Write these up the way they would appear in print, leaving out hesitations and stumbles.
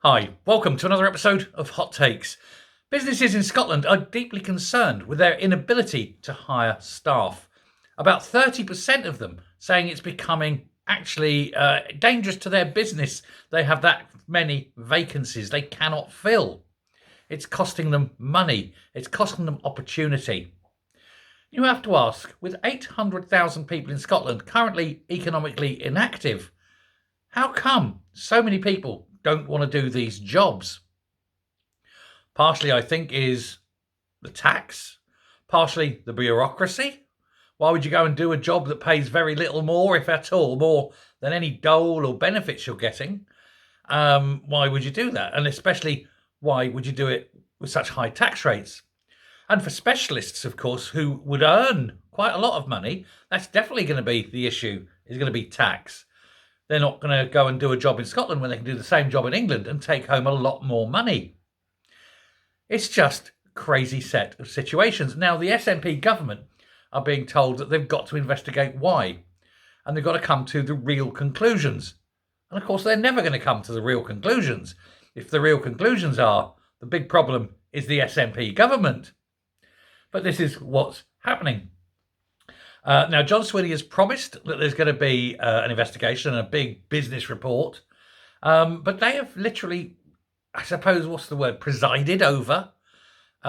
Hi, welcome to another episode of Hot Takes. Businesses in Scotland are deeply concerned with their inability to hire staff. About 30% of them saying it's becoming actually dangerous to their business. They have that many vacancies they cannot fill. It's costing them money. It's costing them opportunity. You have to ask, with 800,000 people in Scotland currently economically inactive, how come so many people don't want to do these jobs? Partially, I think, is the tax, partially the bureaucracy. Why would you go and do a job that pays very little more, if at all, more than any dole or benefits you're getting? Why would you do that? And especially, why would you do it with such high tax rates? And for specialists, of course, who would earn quite a lot of money, that's definitely going to be the issue, is going to be tax. They're not going to go and do a job in Scotland when they can do the same job in England and take home a lot more money. It's just a crazy set of situations. Now, the SNP government are being told that they've got to investigate why, and they've got to come to the real conclusions. And of course, they're never going to come to the real conclusions if the real conclusions are the big problem is the SNP government. But this is what's happening. Now, John Swinney has promised that there's going to be an investigation and a big business report. But they have literally, I suppose, presided over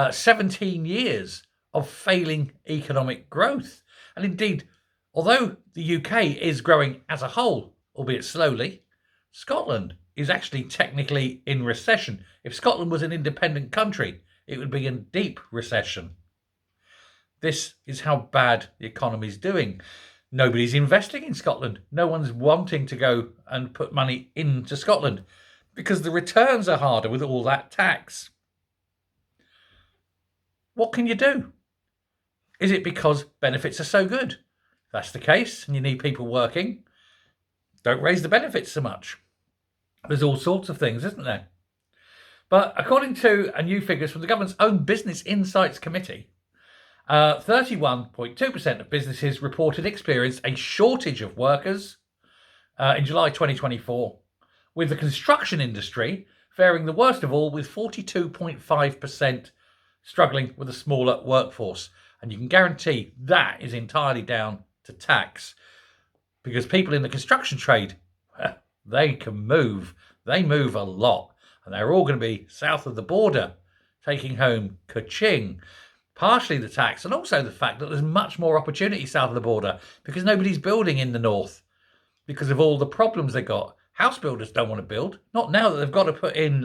17 years of failing economic growth. And indeed, although the UK is growing as a whole, albeit slowly, Scotland is actually technically in recession. If Scotland was an independent country, it would be in deep recession. This is how bad the economy is doing. Nobody's investing in Scotland. No one's wanting to go and put money into Scotland because the returns are harder with all that tax. What can you do? Is it because benefits are so good? If that's the case and you need people working, don't raise the benefits so much. There's all sorts of things, isn't there? But according to a new figures from the government's own Business Insights Committee, 31.2% of businesses reported experienced a shortage of workers in July 2024, with the construction industry faring the worst of all, with 42.5% struggling with a smaller workforce. And you can guarantee that is entirely down to tax, because people in the construction trade, they can move. They move a lot, and they're all going to be south of the border, taking home ka-ching. Partially the tax, and also the fact that there's much more opportunity south of the border because nobody's building in the north because of all the problems they got. House builders don't want to build, not now that they've got to put in,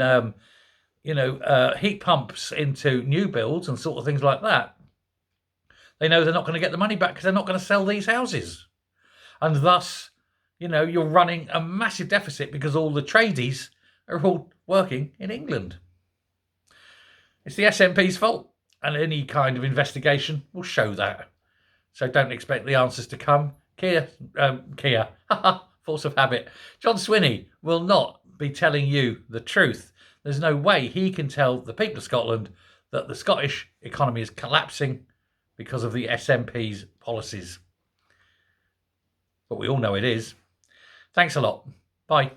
heat pumps into new builds and sort of things like that. They know they're not going to get the money back because they're not going to sell these houses. And thus, you're running a massive deficit because all the tradies are all working in England. It's the SNP's fault. And any kind of investigation will show that. So don't expect the answers to come. Keir, force of habit. John Swinney will not be telling you the truth. There's no way he can tell the people of Scotland that the Scottish economy is collapsing because of the SNP's policies. But we all know it is. Thanks a lot. Bye.